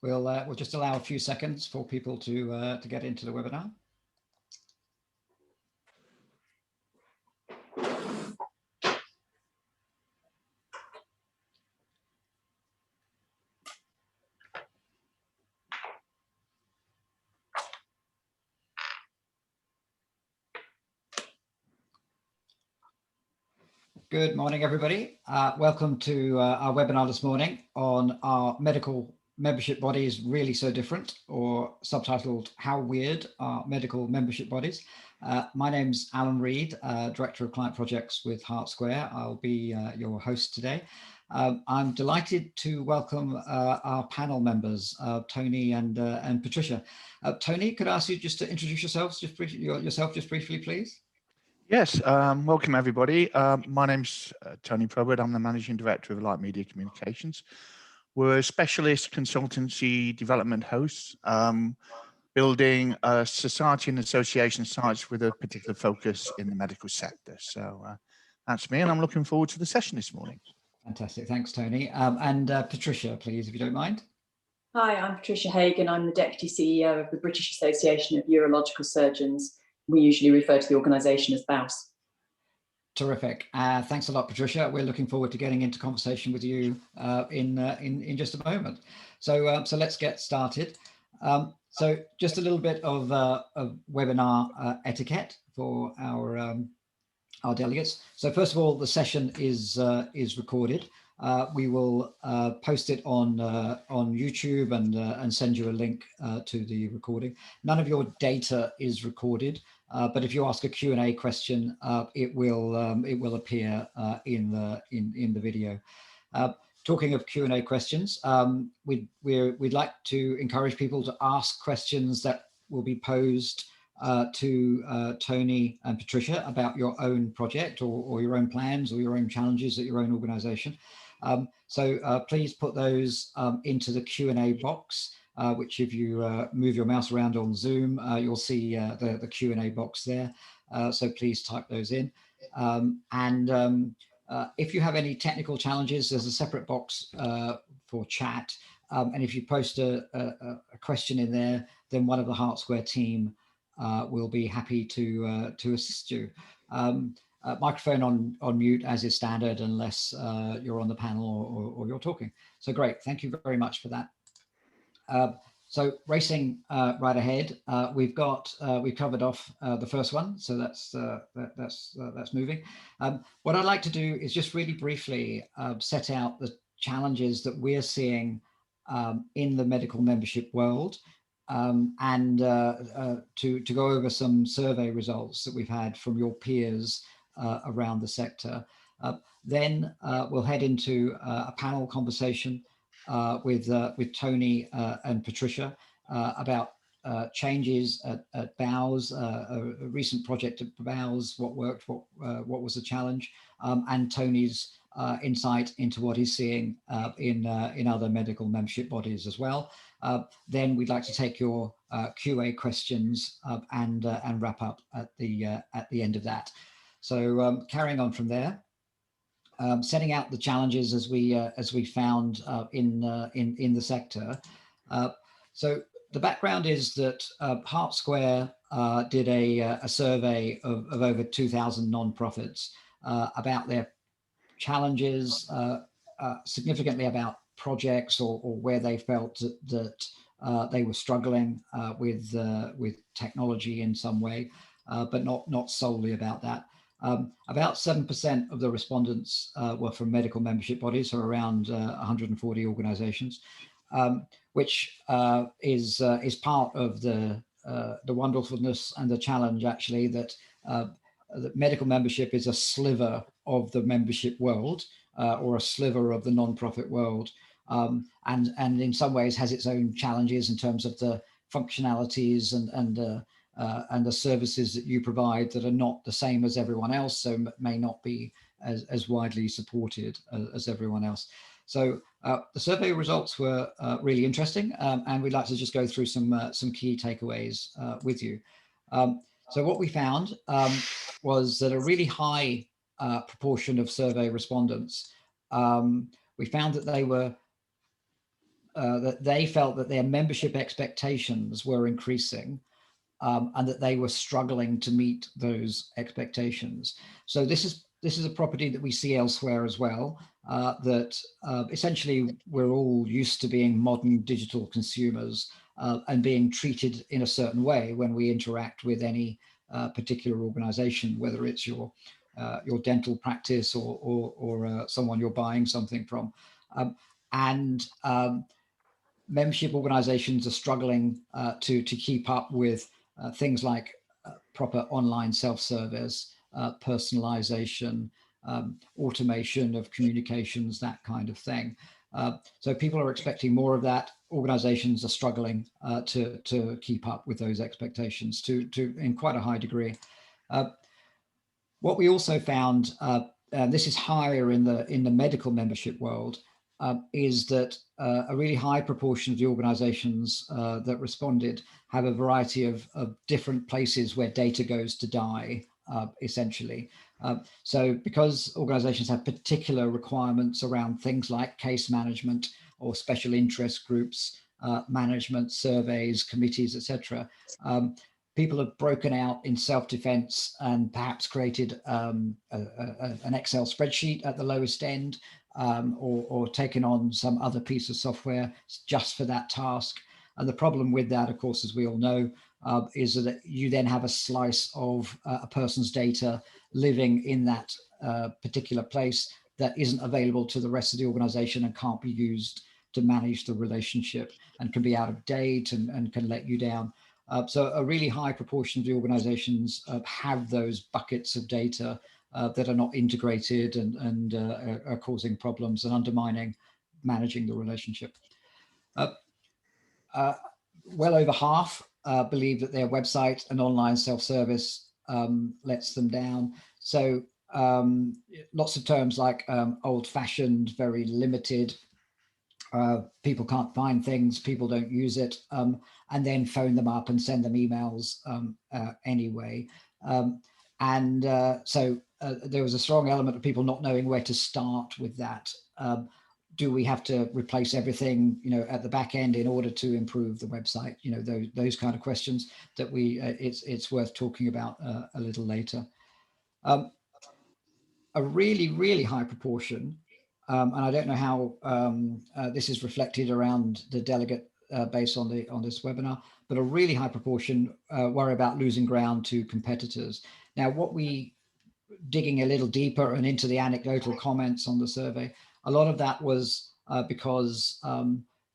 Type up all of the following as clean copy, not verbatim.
We'll just allow a few seconds for people to get into the webinar. Good morning, everybody. Welcome to our webinar this morning on our medical membership bodies really so different, or subtitled How Weird Are Medical Membership Bodies. My name's Alan Reed, Director of Client Projects with Heart Square. I'll be your host today. I'm delighted to welcome our panel members, Tony and Patricia. Tony, could I ask you just to introduce yourselves just briefly, please? Yes, welcome everybody. My name's Tony Probert. I'm the Managing Director of LightMedia Communications. We're a specialist consultancy development host, building society and association sites with a particular focus in the medical sector. So that's me, and I'm looking forward to the session this morning. Fantastic, thanks Tony. And Patricia, please, if you don't mind. Hi, I'm Patricia Hagan. I'm the Deputy CEO of the British Association of Urological Surgeons. We usually refer to the organisation as BAUS. Terrific. Thanks a lot, Patricia. We're looking forward to getting into conversation with you in just a moment. So let's get started. So just a little bit of webinar etiquette for our delegates. So first of all, the session is recorded. We will post it on YouTube and send you a link to the recording. None of your data is recorded, but if you ask a Q&A question, it will appear in the video. Talking of Q&A questions, we'd like to encourage people to ask questions that will be posed to Tony and Patricia about your own project or your own plans or your own challenges at your own organisation. So please put those into the Q&A box, which if you move your mouse around on Zoom, you'll see the Q&A box there. So please type those in. If you have any technical challenges, there's a separate box for chat. And if you post a question in there, then one of the Heart Square team will be happy to assist you. Microphone on mute as is standard, unless you're on the panel or you're talking. So great, thank you very much for that. So racing right ahead, we've covered off the first one, so that's moving. What I'd like to do is just really briefly set out the challenges that we're seeing in the medical membership world, and to go over some survey results that we've had from your peers around the sector. Then we'll head into a panel conversation with Tony and Patricia about changes at BAUS, a recent project at BAUS, what worked, what was the challenge, and Tony's insight into what he's seeing in other medical membership bodies as well. Then we'd like to take your QA questions and wrap up at the end of that. So carrying on from there, setting out the challenges as we found in the sector. So the background is that Heart Square did a survey of over 2,000 nonprofits about their challenges, significantly about projects or where they felt that they were struggling with technology in some way, but not solely about that. About 7% of the respondents were from medical membership bodies, so around 140 organizations, which is part of the wonderfulness and the challenge, actually, that medical membership is a sliver of the membership world, or a sliver of the non-profit world, and in some ways has its own challenges in terms of the functionalities and the services that you provide that are not the same as everyone else, so may not be as widely supported as everyone else. So the survey results were really interesting, and we'd like to just go through some key takeaways with you. So what we found was that a really high proportion of survey respondents, we found that they were that they felt that their membership expectations were increasing, and that they were struggling to meet those expectations. So this is a property that we see elsewhere as well, that essentially we're all used to being modern digital consumers and being treated in a certain way when we interact with any particular organization, whether it's your dental practice or someone you're buying something from. Membership organizations are struggling to keep up with things like proper online self-service, personalization, automation of communications, that kind of thing. So people are expecting more of that. Organizations are struggling to keep up with those expectations in quite a high degree. What we also found, and this is higher in the medical membership world, is that a really high proportion of the organizations that responded have a variety of different places where data goes to die, essentially. So because organizations have particular requirements around things like case management or special interest groups, management, surveys, committees, etc., people have broken out in self-defense and perhaps created an Excel spreadsheet at the lowest end, or taken on some other piece of software just for that task. And the problem with that, of course, as we all know, is that you then have a slice of a person's data living in that particular place that isn't available to the rest of the organization and can't be used to manage the relationship, and can be out of date and can let you down. So a really high proportion of the organizations have those buckets of data that are not integrated and are causing problems and undermining managing the relationship. Well over half believe that their website and online self-service lets them down. So lots of terms like old-fashioned, very limited, people can't find things, people don't use it, and then phone them up and send them emails anyway. So there was a strong element of people not knowing where to start with that. Do we have to replace everything, at the back end in order to improve the website? Those kind of questions that it's worth talking about a little later. A really, really high proportion, and I don't know how this is reflected around the delegate base on this webinar, but a really high proportion worry about losing ground to competitors. Now, digging a little deeper and into the anecdotal comments on the survey, a lot of that was because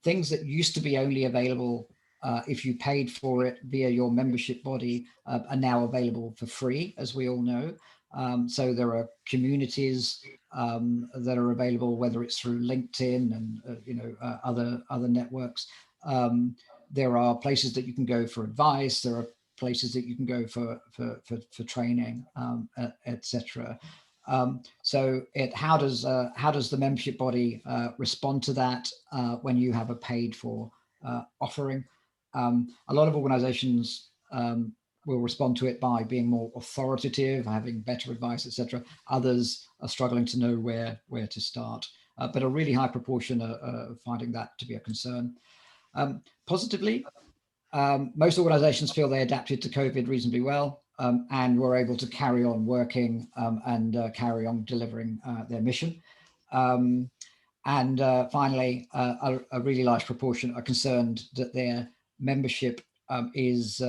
things that used to be only available if you paid for it via your membership body are now available for free, as we all know. So there are communities that are available, whether it's through LinkedIn and other networks. There are places that you can go for advice. There are places that you can go for training, etc. So how does the membership body respond to that when you have a paid for offering? A lot of organizations will respond to it by being more authoritative, having better advice, etc. Others are struggling to know where to start, but a really high proportion are finding that to be a concern. Positively, most organizations feel they adapted to COVID reasonably well and were able to carry on working and carry on delivering their mission. Finally, a really large proportion are concerned that their membership is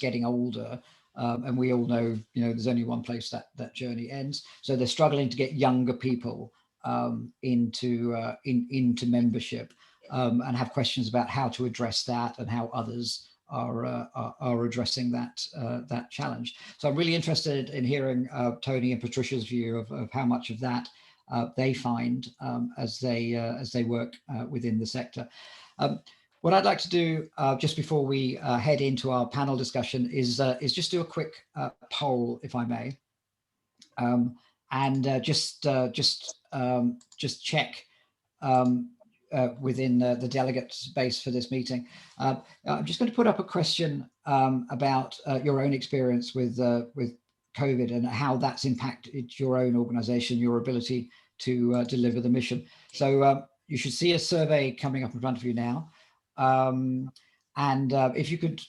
getting older, and we all know, there's only one place that journey ends. So they're struggling to get younger people into membership, and have questions about how to address that and how others are addressing that challenge. So I'm really interested in hearing Tony and Patricia's view of how much of that they find as they work within the sector. What I'd like to do just before we head into our panel discussion is just do a quick poll, if I may, and just check within the delegate space for this meeting. I'm just going to put up a question about your own experience with COVID and how that's impacted your own organization, your ability to deliver the mission. So you should see a survey coming up in front of you now. And if you could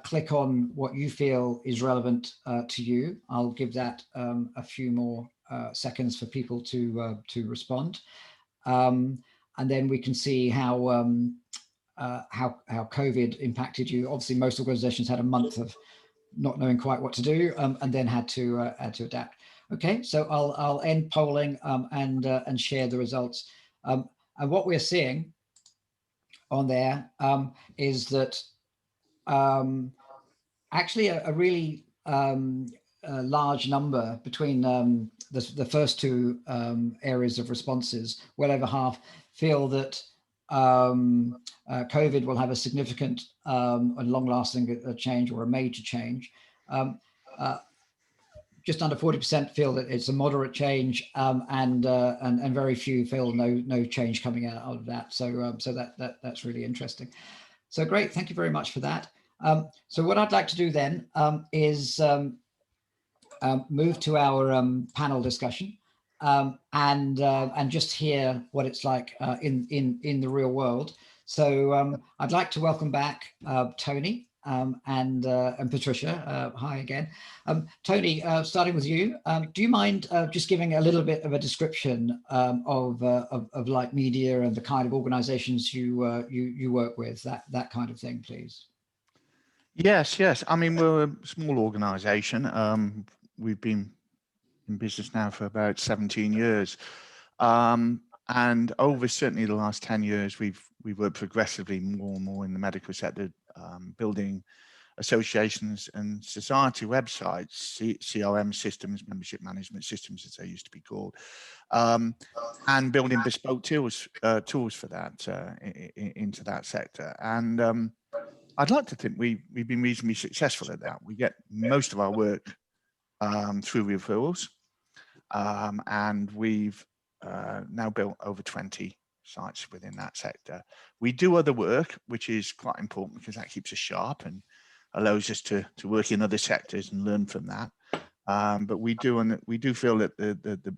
click on what you feel is relevant to you, I'll give that a few more seconds for people to respond. And then we can see how COVID impacted you. Obviously, most organizations had a month of not knowing quite what to do, and then had to adapt. Okay, so I'll end polling and share the results. And what we're seeing on there is that actually a really large number between the first two areas of responses, well over half, feel that COVID will have a significant and long-lasting change or a major change. Just under 40% feel that it's a moderate change, and very few feel no change coming out of that. So that's really interesting. So great, thank you very much for that. So what I'd like to do then is move to our panel discussion, and just hear what it's like in the real world. So I'd like to welcome back Tony and Patricia. Hi again. Tony, starting with you, do you mind just giving a little bit of a description of LightMedia and the kind of organizations you work with, that kind of thing, please? Yes. I mean, we're a small organization. We've been in business now for about 17 years. And over certainly the last 10 years, we've worked progressively more and more in the medical sector, building associations and society websites, CRM systems, membership management systems, as they used to be called, and building bespoke tools for that into that sector. And I'd like to think we've been reasonably successful at that. We get most of our work through referrals, and we've now built over 20 sites within that sector. We do other work, which is quite important because that keeps us sharp and allows us to work in other sectors and learn from that. But we do feel that the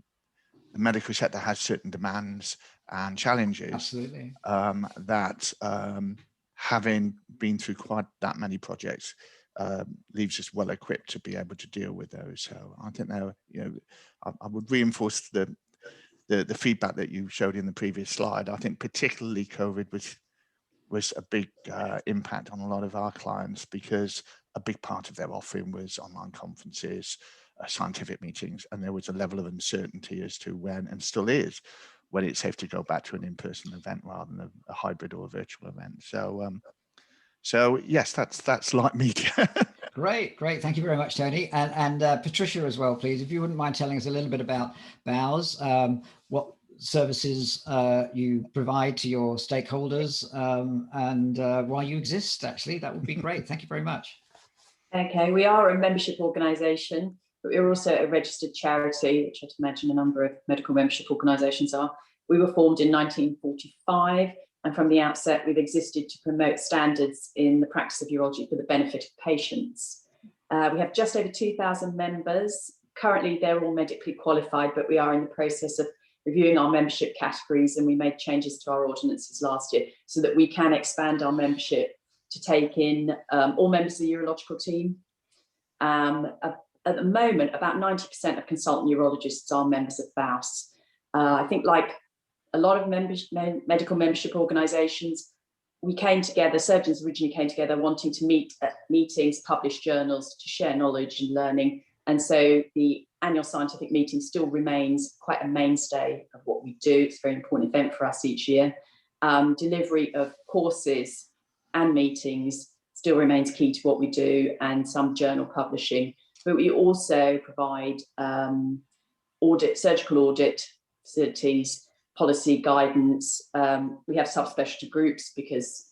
medical sector has certain demands and challenges. Absolutely. That having been through quite that many projects leaves us well equipped to be able to deal with those. So I think now, I would reinforce the feedback that you showed in the previous slide. I think particularly COVID was a big impact on a lot of our clients, because a big part of their offering was online conferences, scientific meetings, and there was a level of uncertainty as to when, and still is, when it's safe to go back to an in-person event rather than a hybrid or a virtual event. So yes, that's LightMedia. Great. Thank you very much, Tony. And Patricia as well, please, if you wouldn't mind telling us a little bit about BOWS, what services you provide to your stakeholders, and why you exist, actually. That would be great. Thank you very much. Okay, we are a membership organisation, but we're also a registered charity, which I'd imagine a number of medical membership organisations are. We were formed in 1945, and from the outset, we've existed to promote standards in the practice of urology for the benefit of patients. We have just over 2,000 members. Currently, they're all medically qualified, but we are in the process of reviewing our membership categories, and we made changes to our ordinances last year so that we can expand our membership to take in all members of the urological team. At the moment, about 90% of consultant urologists are members of BOWS. I think, like a lot of medical membership organisations, we came together, surgeons originally came together wanting to meet at meetings, publish journals, to share knowledge and learning. And so the annual scientific meeting still remains quite a mainstay of what we do. It's a very important event for us each year. Delivery of courses and meetings still remains key to what we do, and some journal publishing. But we also provide surgical audit facilities, policy guidance. We have subspecialty groups because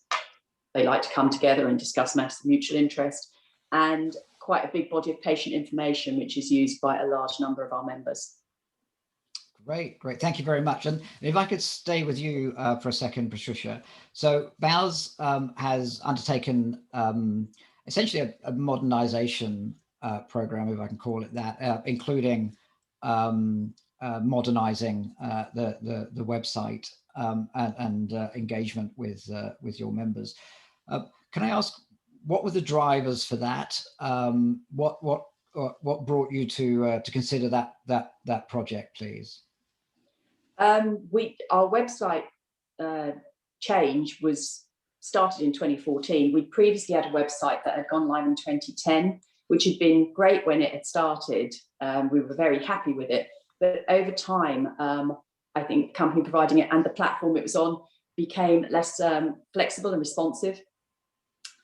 they like to come together and discuss matters of mutual interest, and quite a big body of patient information, which is used by a large number of our members. Great. Thank you very much. And if I could stay with you for a second, Patricia. So BOWS has undertaken essentially a modernization program, if I can call it that, including modernizing the website. and engagement with your members. Can I ask, what were the drivers for that? What brought you to consider that project, please? Our website change was started in 2014. We'd previously had a website that had gone live in 2010, which had been great when it had started. We were very happy with it. But over time, I think the company providing it and the platform it was on became less flexible and responsive.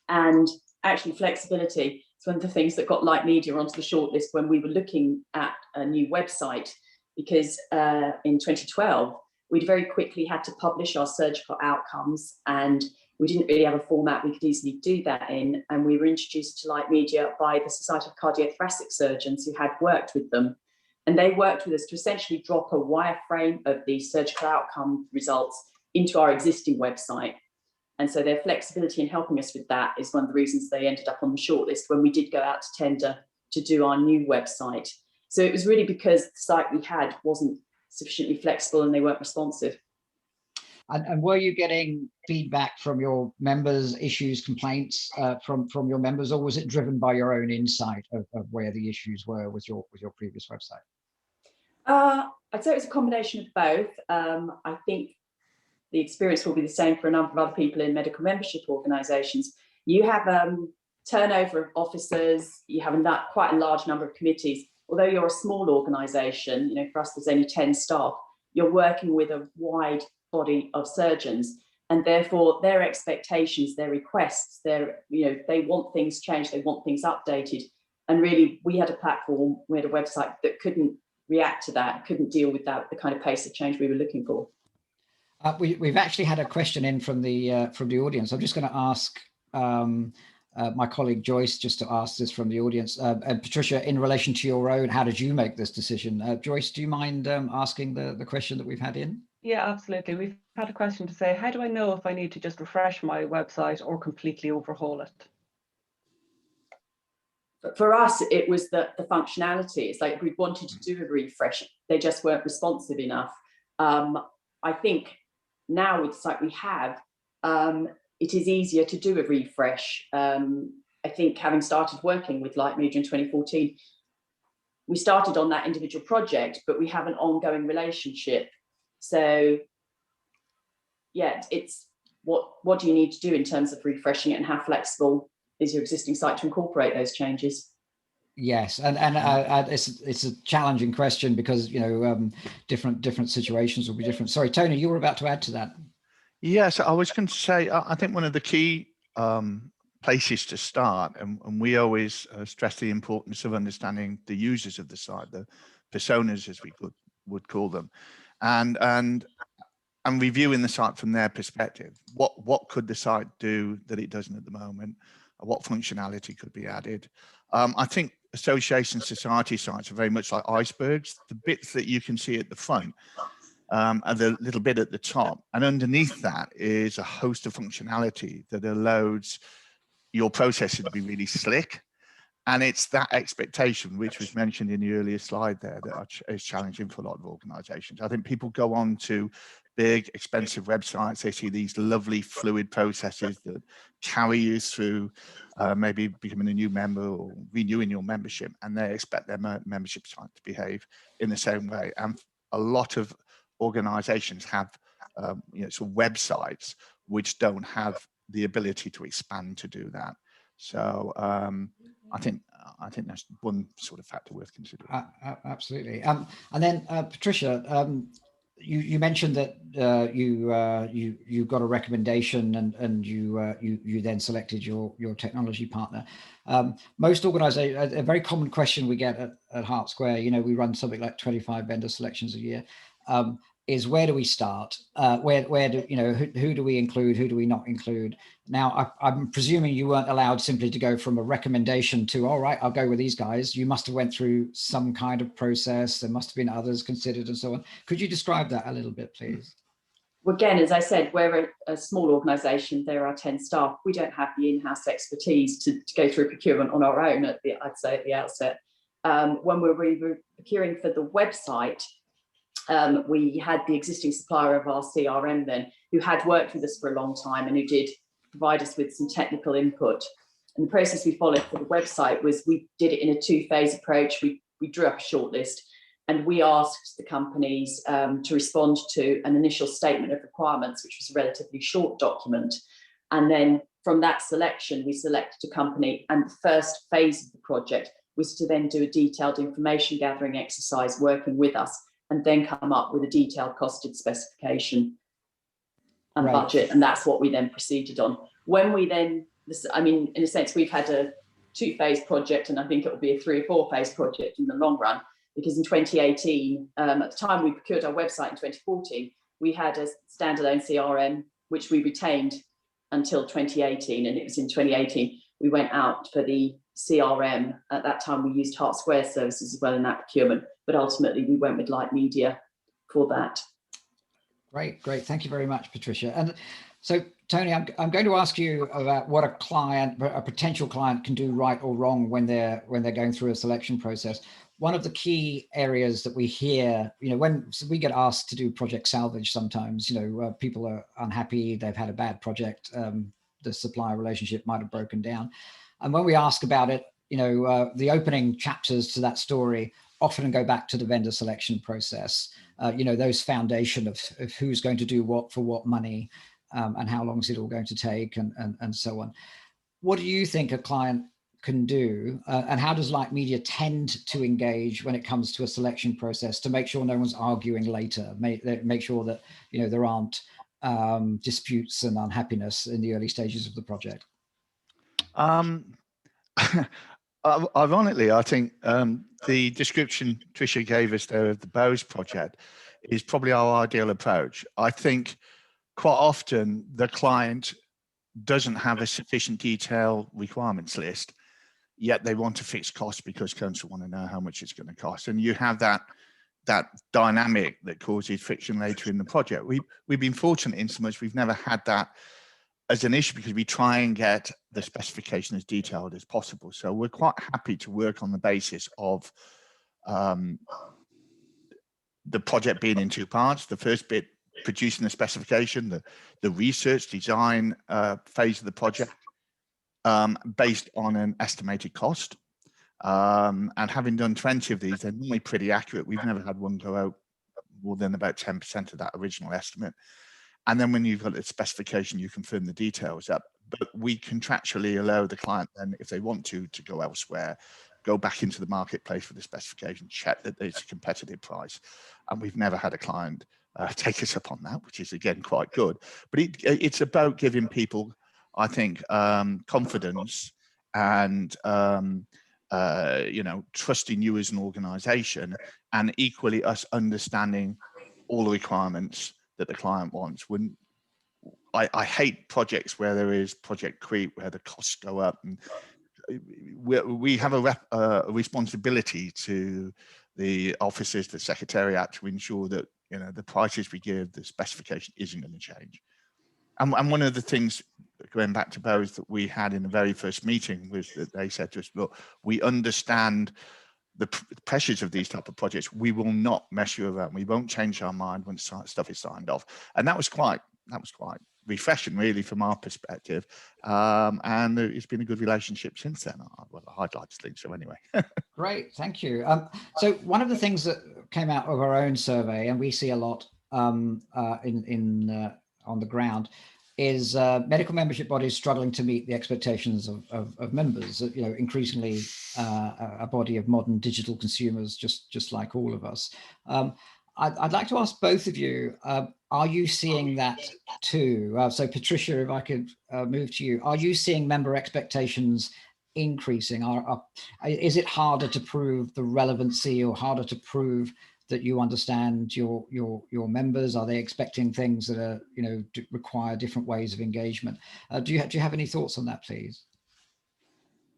And actually, flexibility is one of the things that got LightMedia onto the shortlist when we were looking at a new website, because in 2012, we'd very quickly had to publish our surgical outcomes, and we didn't really have a format we could easily do that in. And we were introduced to LightMedia by the Society of Cardiothoracic Surgeons, who had worked with them. And they worked with us to essentially drop a wireframe of the surgical outcome results into our existing website. And so their flexibility in helping us with that is one of the reasons they ended up on the shortlist when we did go out to tender to do our new website. So it was really because the site we had wasn't sufficiently flexible and they weren't responsive. And were you getting feedback from your members, issues, complaints from your members, or was it driven by your own insight of where the issues were with your previous website? I'd say it was a combination of both. I think the experience will be the same for a number of other people in medical membership organisations. You have turnover of officers, you have quite a large number of committees. Although you're a small organisation, you know, for us there's only 10 staff, you're working with a wide body of surgeons, and therefore their expectations, their requests, they want things changed, they want things updated. And really, we had a platform, we had a website that couldn't react to that, couldn't deal with that, the kind of pace of change we were looking for. We've actually had a question in from the audience. I'm just going to ask my colleague Joyce just to ask this from the audience. And Patricia, in relation to your own, how did you make this decision? Joyce, do you mind asking the question that we've had in? Yeah, absolutely. We've had a question to say, how do I know if I need to just refresh my website or completely overhaul it? For us, it was the functionality. It's like we wanted to do a refresh. They just weren't responsive enough. I think now with the site we have, it is easier to do a refresh. I think having started working with LightMedia in 2014, we started on that individual project, but we have an ongoing relationship. So yeah, it's what do you need to do in terms of refreshing it, and how flexible is your existing site to incorporate those changes? Yes, and it's a challenging question because, you know, different situations will be different. Sorry, Tony, you were about to add to that. Yes, I was going to say, I think one of the key places to start, and we always stress the importance of understanding the users of the site, the personas, as we would call them, and reviewing the site from their perspective. What could the site do that it doesn't at the moment? What functionality could be added? I think association society sites are very much like icebergs. The bits that you can see at the front are the little bit at the top, and underneath that is a host of functionality that allows your processing to be really slick. And it's that expectation, which was mentioned in the earlier slide there, that is challenging for a lot of organizations. I think people go on to big, expensive websites. They see these lovely fluid processes that carry you through maybe becoming a new member or renewing your membership, and they expect their membership site to behave in the same way. And a lot of organizations have sort of websites which don't have the ability to expand to do that. So I think that's one sort of factor worth considering. Absolutely. And then Patricia, you mentioned that you got a recommendation and you then selected your technology partner. Most organizations, a very common question we get at Hart Square, you know, we run something like 25 vendor selections a year, is where do we start? Where do, you know, who do we include? Who do we not include? Now, I'm presuming you weren't allowed simply to go from a recommendation to, all right, I'll go with these guys. You must have went through some kind of process. There must have been others considered and so on. Could you describe that a little bit, please? Well, again, as I said, we're a small organisation. There are 10 staff. We don't have the in-house expertise to go through procurement on our own, I'd say at the outset. When we were procuring for the website, we had the existing supplier of our CRM then, who had worked with us for a long time and who did provide us with some technical input. And the process we followed for the website was we did it in a two-phase approach. We drew up a shortlist and we asked the companies to respond to an initial statement of requirements, which was a relatively short document. And then from that selection, we selected a company, and the first phase of the project was to then do a detailed information gathering exercise working with us, and then come up with a detailed costed specification and budget. And that's what we then proceeded on. When we then, I mean, in a sense, we've had a two-phase project, and I think it will be a 3 or 4-phase project in the long run, because in 2018, at the time we procured our website in 2014, we had a standalone CRM, which we retained until 2018. And it was in 2018, we went out for the CRM. At that time, we used Hart Square services as well in that procurement, but ultimately we went with LightMedia for that. Great. Thank you very much, Patricia. And so, Tony, I'm going to ask you about what a potential client can do right or wrong when they're going through a selection process. One of the key areas that we hear, when we get asked to do project salvage, sometimes, people are unhappy, they've had a bad project, the supplier relationship might have broken down. And when we ask about it, the opening chapters to that story often go back to the vendor selection process, those foundation of who's going to do what for what money, and how long is it all going to take, and so on. What do you think a client can do, and how does LightMedia tend to engage when it comes to a selection process to make sure no one's arguing later, make sure that there aren't disputes and unhappiness in the early stages of the project? Ironically, I think the description Tricia gave us there of the Bose project is probably our ideal approach. I think quite often the client doesn't have a sufficient detailed requirements list, yet they want a fixed cost because council want to know how much it's going to cost. And you have that dynamic that causes friction later in the project. We've been fortunate in so much we've never had that as an issue because we try and get the specification as detailed as possible. So we're quite happy to work on the basis of the project being in two parts. The first bit, producing the specification, the research design phase of the project, based on an estimated cost. And having done 20 of these, they're normally pretty accurate. We've never had one go out more than about 10% of that original estimate. And then when you've got a specification, you confirm the details up. But we contractually allow the client then, if they want to go elsewhere, go back into the marketplace for the specification, check that it's a competitive price. And we've never had a client take us up on that, which is again quite good. But it's about giving people, I think, confidence and trusting you as an organization, and equally us understanding all the requirements that the client wants. When I hate projects where there is project creep, where the costs go up, and we have a responsibility to the offices, the secretariat, to ensure that the prices we give, the specification isn't going to change. And one of the things, going back to Bose, that we had in the very first meeting was that they said to us, look, we understand the pressures of these type of projects. We will not mess you around. We won't change our mind when stuff is signed off. And that was quite refreshing, really, from our perspective. And it's been a good relationship since then. Well, I'd like to think so anyway. Great, thank you. So one of the things that came out of our own survey, and we see a lot on the ground, is medical membership bodies struggling to meet the expectations of members. Increasingly a body of modern digital consumers, just like all of us. I'd like to ask both of you, are you seeing that too? So Patricia, if I could move to you, are you seeing member expectations increasing? Is it harder to prove the relevancy, or harder to prove that you understand your members? Are they expecting things that are require different ways of engagement? Do you have any thoughts on that, please?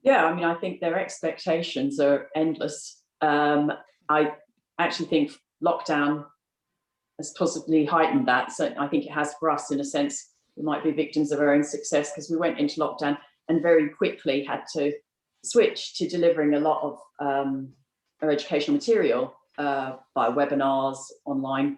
Yeah, I mean, I think their expectations are endless. I actually think lockdown has possibly heightened that. So I think it has for us, in a sense. We might be victims of our own success, because we went into lockdown and very quickly had to switch to delivering a lot of our educational material by webinars online.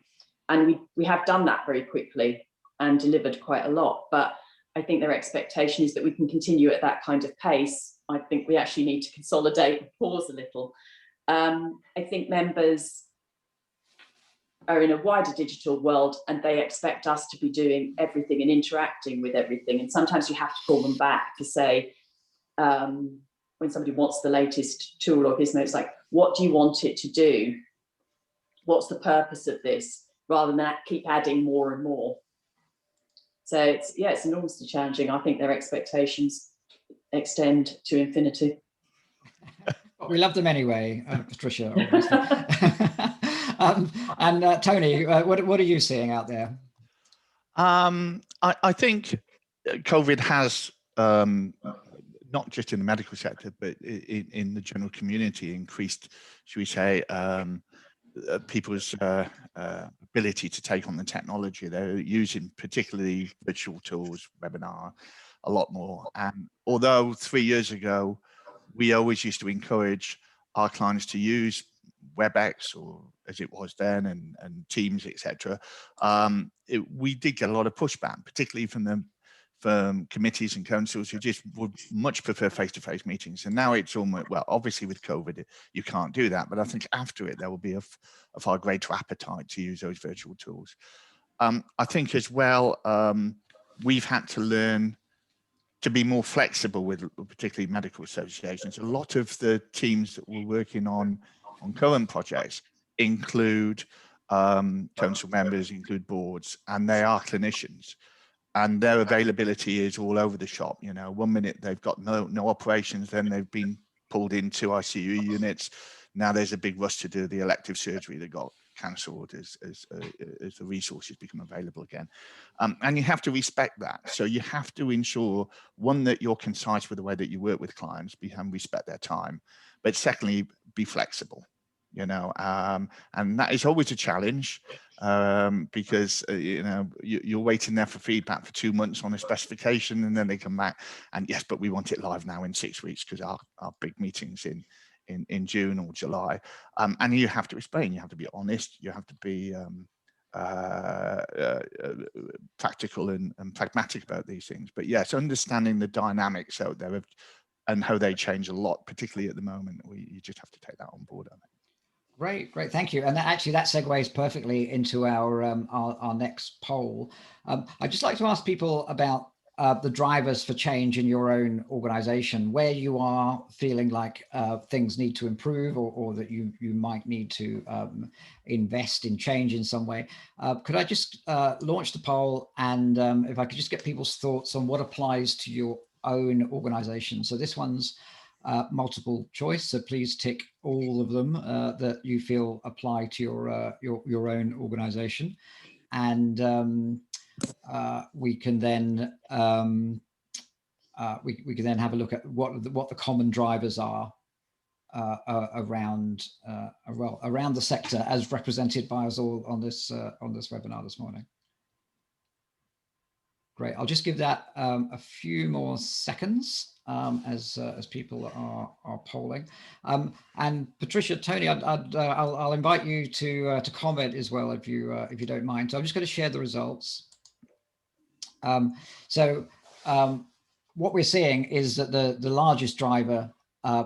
And we have done that very quickly and delivered quite a lot. But I think their expectation is that we can continue at that kind of pace. I think we actually need to consolidate and pause a little. I think members are in a wider digital world and they expect us to be doing everything and interacting with everything. And sometimes you have to call them back to say, when somebody wants the latest tool or gizmo, it's like, what do you want it to do? What's the purpose of this? Rather than keep adding more and more. So it's enormously challenging. I think their expectations extend to infinity. We love them anyway, Patricia, obviously. And Tony, what are you seeing out there? I think COVID has, not just in the medical sector, but in the general community, increased, should we say, people's ability to take on the technology. They're using particularly virtual tools, webinar, a lot more. And although 3 years ago, we always used to encourage our clients to use WebEx, or as it was then, and Teams, etc. We did get a lot of pushback, particularly from committees and councils who just would much prefer face-to-face meetings. And now it's almost, well, obviously with COVID, you can't do that. But I think after it, there will be a far greater appetite to use those virtual tools. I think as well, we've had to learn to be more flexible with particularly medical associations. A lot of the teams that we're working on current projects include council members, include boards, and they are clinicians. And their availability is all over the shop. You know, 1 minute they've got no operations, then they've been pulled into ICU units. Now there's a big rush to do the elective surgery that got cancelled as the resources become available again. And you have to respect that. So you have to ensure, one, that you're concise with the way that you work with clients, and respect their time. But secondly, be flexible, you know, and that is always a challenge, because you know, you're waiting there for feedback for 2 months on a specification, and then they come back and yes, but we want it live now in 6 weeks because our big meetings in June or July. And you have to explain, you have to be honest, you have to be practical and pragmatic about these things. But yes, understanding the dynamics out there and how they change a lot, particularly at the moment, you just have to take that on board, I think. Great, thank you. And that segues perfectly into our next poll. I'd just like to ask people about the drivers for change in your own organization, where you are feeling like things need to improve, or that you might need to invest in change in some way. Could I just launch the poll, and if I could just get people's thoughts on what applies to your own organization. So this one's multiple choice, so please tick all of them that you feel apply to your own organization, and we can then we can then have a look at what the common drivers are around the sector as represented by us all on this webinar this morning. Great. I'll just give that a few more seconds as people are polling. And Patricia, Tony, I'll invite you to comment as well if you don't mind. So I'm just going to share the results. What we're seeing is that the largest driver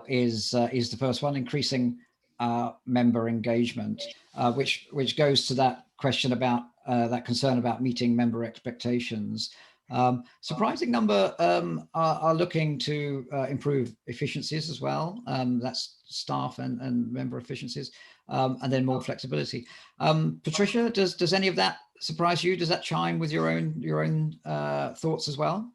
is the first one, increasing member engagement, which goes to that question about that concern about meeting member expectations. Surprising number are looking to improve efficiencies as well. That's staff and member efficiencies, and then more flexibility. Patricia, does any of that surprise you? Does that chime with your own thoughts as well?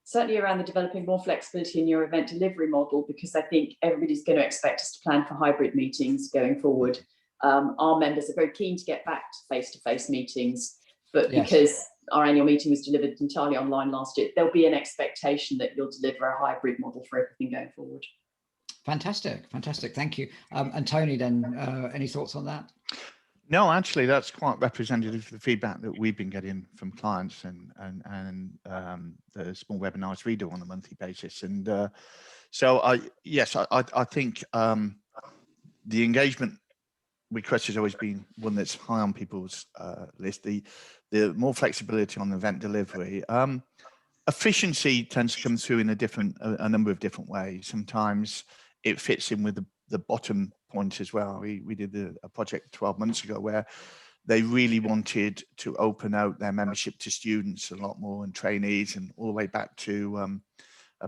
Certainly around the developing more flexibility in your event delivery model, because I think everybody's going to expect us to plan for hybrid meetings going forward. Our members are very keen to get back to face-to-face meetings, but yes, because our annual meeting was delivered entirely online last year, there'll be an expectation that you'll deliver a hybrid model for everything going forward. Fantastic, thank you. And Tony, then, any thoughts on that? No, actually, that's quite representative of the feedback that we've been getting from clients and the small webinars we do on a monthly basis. And so, I think the engagement request has always been one that's high on people's list. The more flexibility on event delivery. Efficiency tends to come through in a number of different ways. Sometimes it fits in with the bottom point as well. We did a project 12 months ago where they really wanted to open out their membership to students a lot more, and trainees, and all the way back to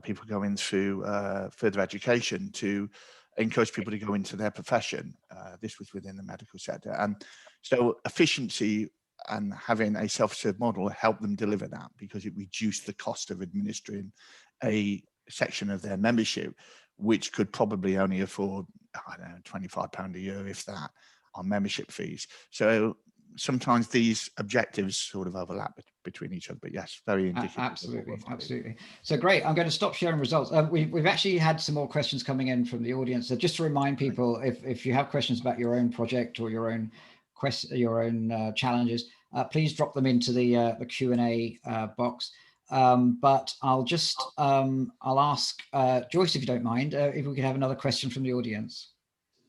people going through further education to encourage people to go into their profession. This was within the medical sector. And so efficiency and having a self-serve model helped them deliver that, because it reduced the cost of administering a section of their membership, which could probably only afford, I don't know, £25 a year, if that, on membership fees. So sometimes these objectives sort of overlap between each other, but yes, very indicative. Absolutely. So great. I'm going to stop sharing results. We've actually had some more questions coming in from the audience. So just to remind people, if you have questions about your own project or your own challenges, please drop them into the Q&A box. But I'll ask Joyce, if you don't mind, if we could have another question from the audience.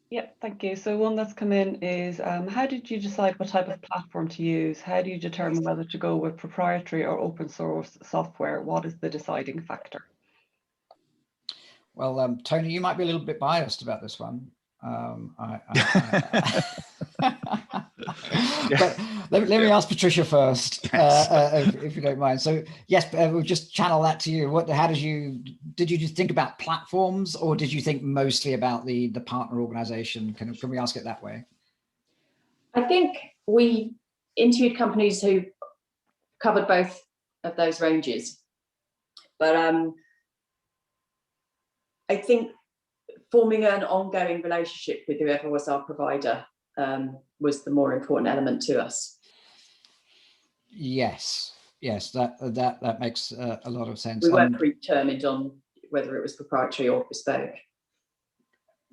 Yeah, thank you. So one that's come in is, how did you decide what type of platform to use? How do you determine whether to go with proprietary or open source software? What is the deciding factor? Well, Tony, you might be a little bit biased about this one. But let me ask Patricia first, if you don't mind. So yes, we'll just channel that to you. Did you just think about platforms, or did you think mostly about the partner organization? Can we ask it that way? I think we interviewed companies who covered both of those ranges, but I think forming an ongoing relationship with whoever was our provider was the more important element to us. Yes, that makes a lot of sense. We weren't predetermined on whether it was proprietary or bespoke.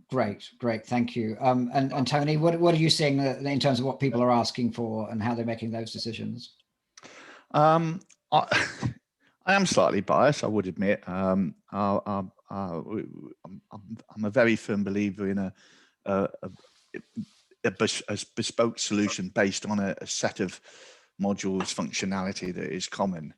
Great, thank you. And Tony, what are you seeing in terms of what people are asking for and how they're making those decisions? I am slightly biased, I would admit. I'm a very firm believer in a bespoke solution based on a set of modules, functionality that is common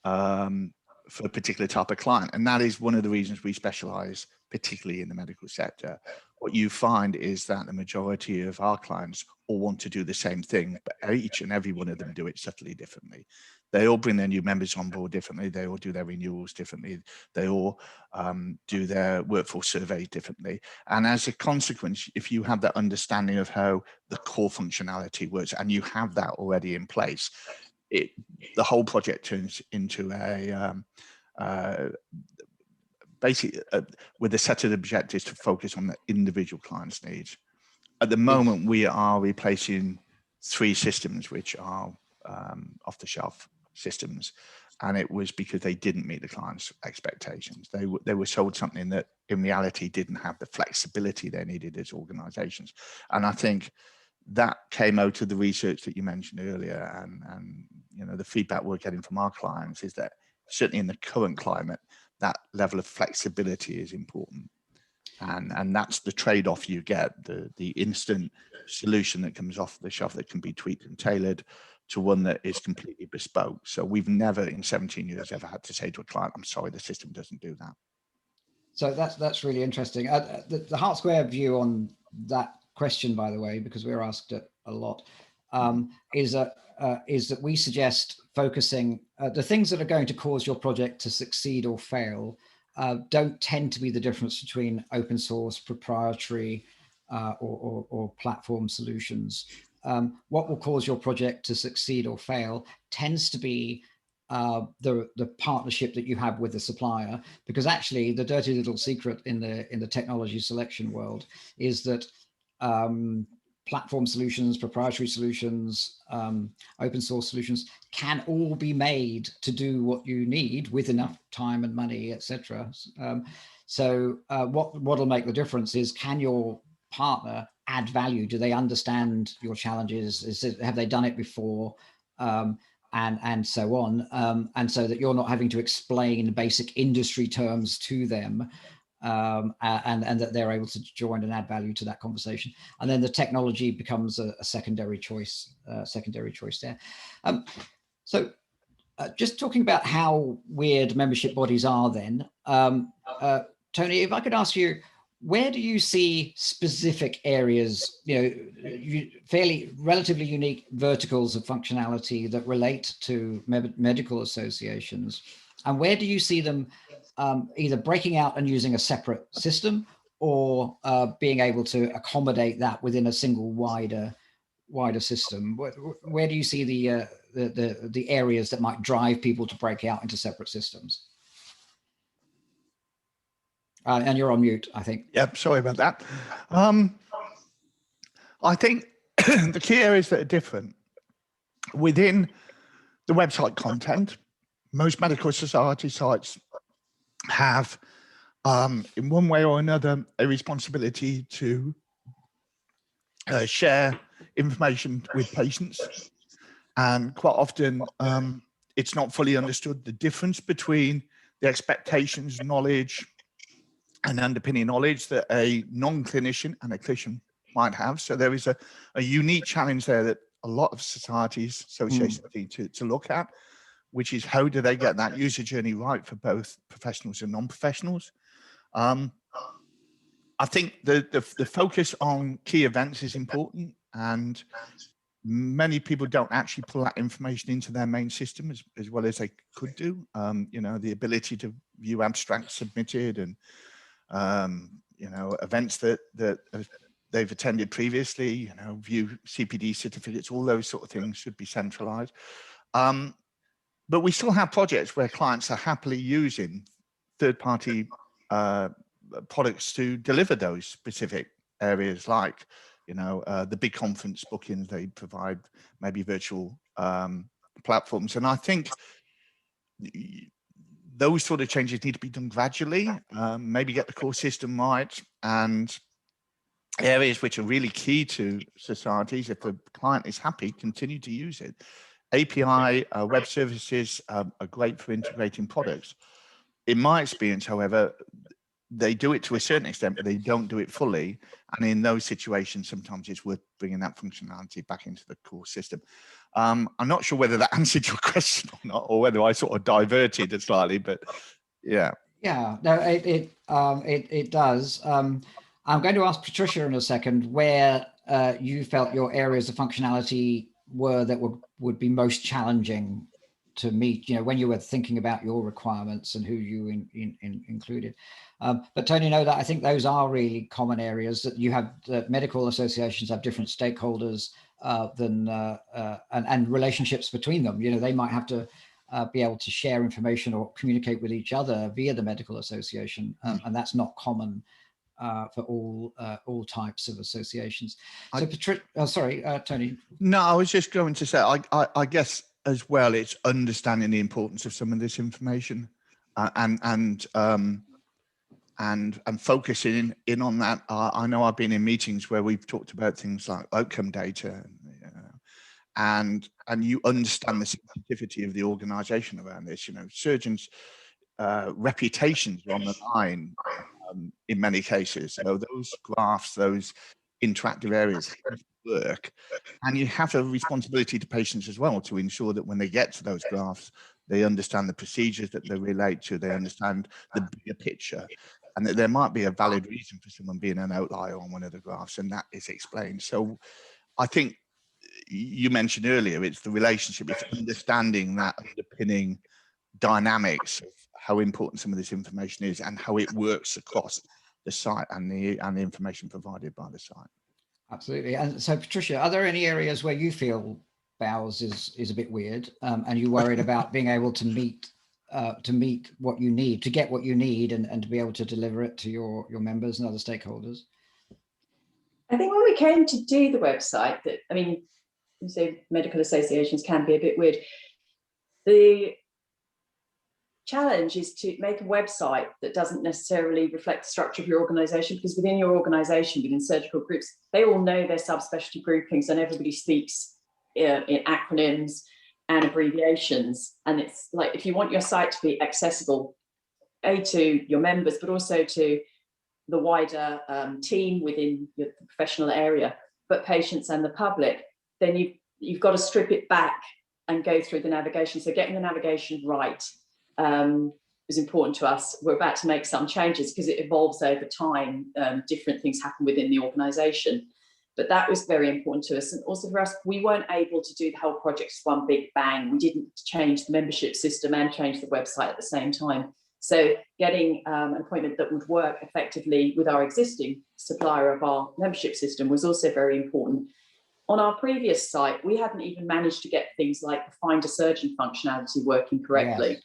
for a particular type of client. And that is one of the reasons we specialize, particularly in the medical sector. What you find is that the majority of our clients all want to do the same thing, but each and every one of them do it subtly differently. They all bring their new members on board differently. They all do their renewals differently. They all do their workforce surveys differently. And as a consequence, if you have that understanding of how the core functionality works, and you have that already in place, the whole project turns into basically with a set of objectives to focus on the individual client's needs. At the moment, we are replacing 3 systems which are off-the-shelf systems, and it was because they didn't meet the client's expectations. They were sold something that in reality didn't have the flexibility they needed as organizations. And I think that came out of the research that you mentioned earlier, and you know, the feedback we're getting from our clients is that certainly in the current climate, that level of flexibility is important. And that's the trade-off you get, the instant solution that comes off the shelf that can be tweaked and tailored to one that is completely bespoke. So we've never in 17 years ever had to say to a client, I'm sorry, the system doesn't do that. So that's really interesting. The Heart Square view on that question, by the way, because we're asked it a lot, is that we suggest focusing the things that are going to cause your project to succeed or fail don't tend to be the difference between open source, proprietary, or platform solutions. What will cause your project to succeed or fail tends to be the partnership that you have with the supplier, because actually the dirty little secret in the technology selection world is that platform solutions, proprietary solutions, open source solutions can all be made to do what you need with enough time and money, etc. So what will make the difference is, can your partner add value? Do they understand your challenges? Have they done it before? And so on, and so that you're not having to explain basic industry terms to them. and that they're able to join and add value to that conversation. And then the technology becomes a secondary choice there. So just talking about how weird membership bodies are then, Tony, if I could ask you, where do you see specific areas, fairly relatively unique verticals of functionality that relate to medical associations? And where do you see them either breaking out and using a separate system, or being able to accommodate that within a single wider system? Where do you see the areas that might drive people to break out into separate systems? And you're on mute, I think. Yep, sorry about that. I think the key areas that are different within the website content, most medical society sites have, in one way or another, a responsibility to share information with patients. And quite often, it's not fully understood the difference between the expectations, knowledge, and underpinning knowledge that a non-clinician and a clinician might have. So there is a unique challenge there that a lot of societies, associations need to look at, which is how do they get that user journey right for both professionals and non-professionals. I think the focus on key events is important, and many people don't actually pull that information into their main system as well as they could do. The ability to view abstracts submitted and events that they've attended previously, view CPD certificates, all those sort of things should be centralized. But we still have projects where clients are happily using third-party products to deliver those specific areas, like, the big conference bookings. They provide maybe virtual platforms. And I think those sort of changes need to be done gradually, maybe get the core system right, and areas which are really key to societies, if the client is happy, continue to use it. API web services are great for integrating products. In my experience, however, they do it to a certain extent, but they don't do it fully. And in those situations, sometimes it's worth bringing that functionality back into the core system. I'm not sure whether that answered your question or not, or whether I sort of diverted it slightly, but yeah. Yeah, no, it does. I'm going to ask Patricia in a second where you felt your areas of functionality were that would be most challenging to meet, when you were thinking about your requirements and who you included. But Tony, know that I think those are really common areas that you have. That medical associations have different stakeholders and relationships between them. They might have to be able to share information or communicate with each other via the medical association, and that's not common for all types of associations. So Patricia, Tony. No, I was just going to say, I guess as well, it's understanding the importance of some of this information and focusing in on that. I know I've been in meetings where we've talked about things like outcome data, and you understand the sensitivity of the organization around this. Surgeons' reputations are on the line in many cases. So those graphs, those interactive areas work, and you have a responsibility to patients as well to ensure that when they get to those graphs, they understand the procedures that they relate to, they understand the bigger picture, and that there might be a valid reason for someone being an outlier on one of the graphs, and that is explained. So I think you mentioned earlier, it's the relationship, it's understanding that underpinning dynamics of how important some of this information is and how it works across the site and the information provided by the site. Absolutely. And so, Patricia, are there any areas where you feel BOWS is a bit weird, and you're worried about being able to meet what you need, to get what you need, and to be able to deliver it to your members and other stakeholders? I think when we came to do the website, you say medical associations can be a bit weird. The challenge is to make a website that doesn't necessarily reflect the structure of your organization, because within your organization, within surgical groups, they all know their subspecialty groupings, and everybody speaks in acronyms and abbreviations. And it's like, if you want your site to be accessible to your members, but also to the wider team within your professional area, but patients and the public, then you've got to strip it back and go through the navigation. So getting the navigation right is important to us. We're about to make some changes because it evolves over time. Different things happen within the organisation, but that was very important to us. And also for us, we weren't able to do the whole project as one big bang. We didn't change the membership system and change the website at the same time. So getting an appointment that would work effectively with our existing supplier of our membership system was also very important. On our previous site, we hadn't even managed to get things like the Find a Surgeon functionality working correctly. Yes.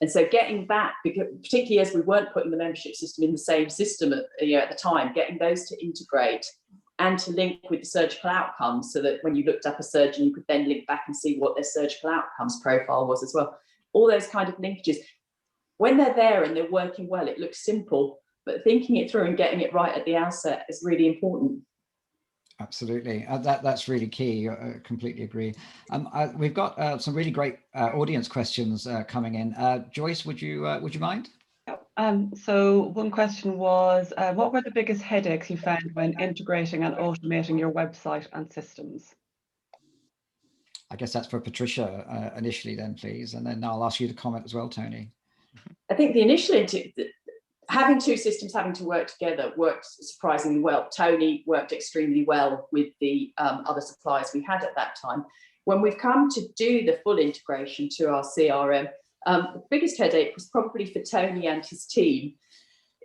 And so getting that, because particularly as we weren't putting the membership system in the same system at the time, getting those to integrate and to link with the surgical outcomes, so that when you looked up a surgeon, you could then link back and see what their surgical outcomes profile was as well. All those kind of linkages. When they're there and they're working well, it looks simple, but thinking it through and getting it right at the outset is really important. Absolutely, that's really key. I completely agree. We've got some really great audience questions coming in. Joyce, would you mind? So one question was, what were the biggest headaches you found when integrating and automating your website and systems? I guess that's for Patricia initially, then, please, and then I'll ask you to comment as well, Tony. I think the initial having two systems having to work together worked surprisingly well. Tony worked extremely well with the other suppliers we had at that time. When we've come to do the full integration to our CRM, the biggest headache was probably for Tony and his team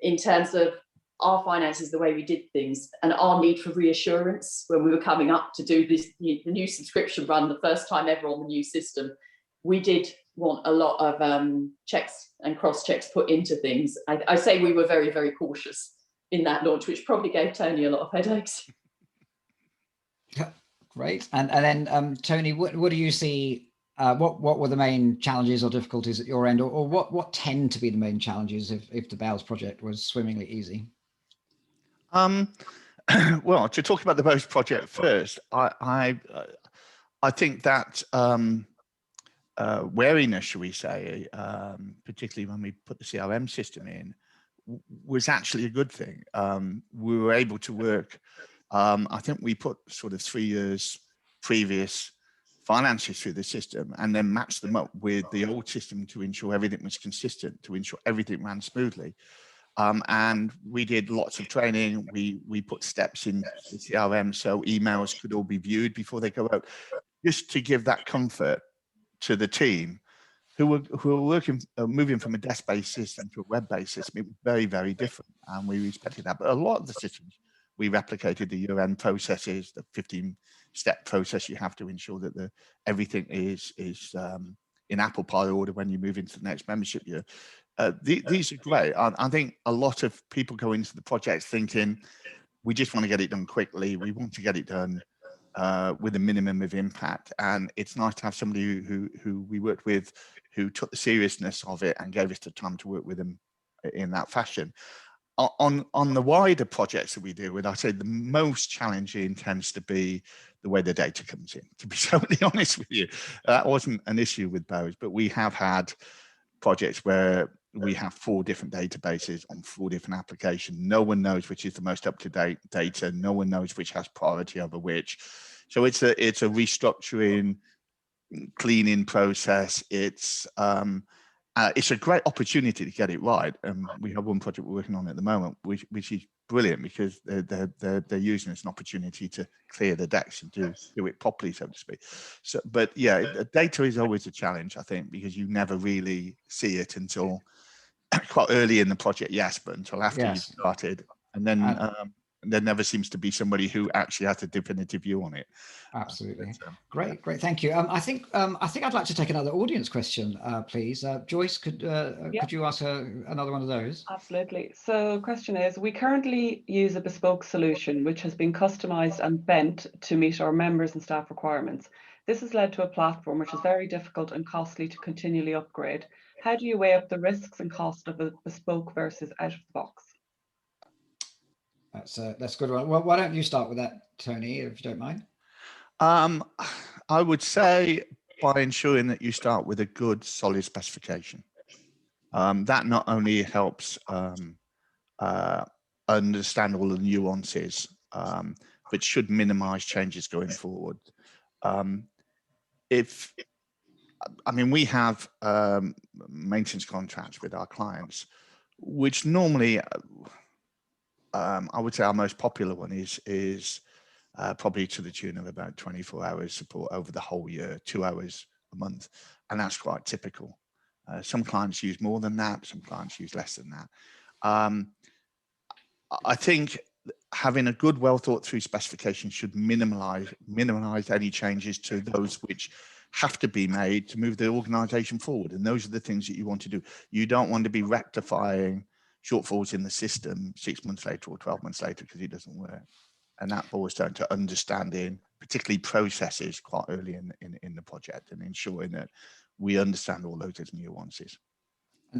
in terms of our finances, the way we did things, and our need for reassurance when we were coming up to do this, the new subscription run, the first time ever on the new system. We did want a lot of checks and cross-checks put into things. I say we were very, very cautious in that launch, which probably gave Tony a lot of headaches. Yeah, great. And then Tony, what do you see? What were the main challenges or difficulties at your end, or what tend to be the main challenges if the Bowes project was swimmingly easy? Well, to talk about the Bowes project first, I think that wariness, shall we say, particularly when we put the CRM system in, was actually a good thing. We were able to work, I think we put sort of 3 years previous finances through the system and then matched them up with the old system to ensure everything was consistent, to ensure everything ran smoothly. And we did lots of training. We put steps in the CRM so emails could all be viewed before they go out, just to give that comfort to the team who were working, moving from a desk-based system to a web-based system. It was very, very different, and we respected that. But a lot of the systems, we replicated the year-end processes, the 15-step process you have to ensure that everything is in apple pie order when you move into the next membership year. These are great. I think a lot of people go into the project thinking, we just want to get it done quickly. We want to get it done with a minimum of impact. And it's nice to have somebody who we worked with who took the seriousness of it and gave us the time to work with them in that fashion. On the wider projects that we deal with, I'd say the most challenging tends to be the way the data comes in, to be totally honest with you. That wasn't an issue with Bowes, but we have had projects where we have 4 different databases on 4 different applications. No one knows which is the most up-to-date data. No one knows which has priority over which. So it's a restructuring, cleaning process. It's a great opportunity to get it right. We have one project we're working on at the moment, which is brilliant because they're using it as an opportunity to clear the decks and do it properly, so to speak. So, but yeah, data is always a challenge, I think, because you never really see it until quite early in the project, yes, but until after you've started, and then there never seems to be somebody who actually has a definitive view on it. Absolutely. Great. Thank you. I think I'd like to take another audience question, please. Joyce, could you ask another one of those? Absolutely. So the question is, we currently use a bespoke solution which has been customized and bent to meet our members and staff requirements. This has led to a platform which is very difficult and costly to continually upgrade. How do you weigh up the risks and cost of a bespoke versus out of the box? That's a good one. Well, why don't you start with that, Tony, if you don't mind? I would say by ensuring that you start with a good, solid specification. That not only helps understand all the nuances, but should minimize changes going forward. We have maintenance contracts with our clients, which normally, I would say our most popular one is probably to the tune of about 24 hours support over the whole year, 2 hours a month, and that's quite typical. Some clients use more than that, some clients use less than that. I think having a good, well thought through specification should minimize any changes to those which have to be made to move the organization forward. And those are the things that you want to do. You don't want to be rectifying shortfalls in the system 6 months later or 12 months later because it doesn't work. And that boils down to understanding, particularly processes quite early in the project, and ensuring that we understand all those nuances.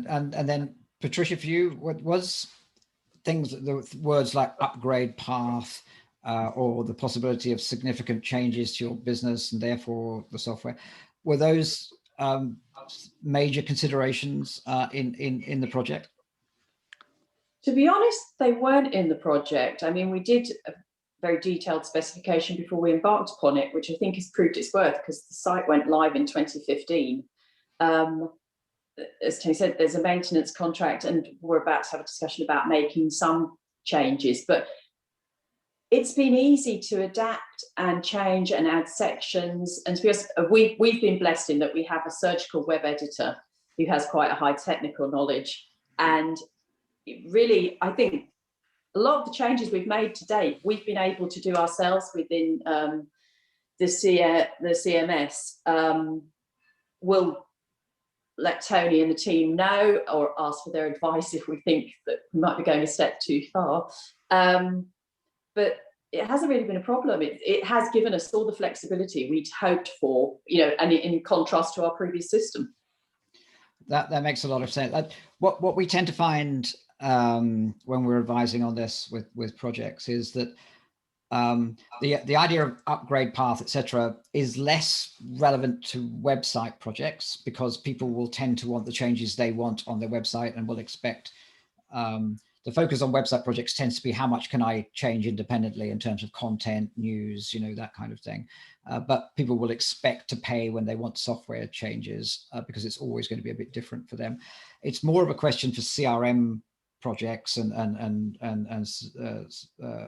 And then, Patricia, for you, what was things, the words like upgrade path, or the possibility of significant changes to your business and therefore the software, were those major considerations in the project? To be honest, they weren't in the project. I mean, we did a very detailed specification before we embarked upon it, which I think has proved its worth because the site went live in 2015. As Tony said, there's a maintenance contract and we're about to have a discussion about making some changes, but it's been easy to adapt and change and add sections. And to be honest, we've been blessed in that we have a surgical web editor who has quite a high technical knowledge. And really, I think a lot of the changes we've made to date, we've been able to do ourselves within the CMS. We'll let Tony and the team know or ask for their advice if we think that we might be going a step too far. But it hasn't really been a problem. It has given us all the flexibility we'd hoped for, and in contrast to our previous system. That makes a lot of sense. What we tend to find when we're advising on this with projects is that the idea of upgrade path, etc., is less relevant to website projects because people will tend to want the changes they want on their website and will expect the focus on website projects tends to be how much can I change independently in terms of content, news, that kind of thing. But people will expect to pay when they want software changes because it's always going to be a bit different for them. It's more of a question for CRM projects and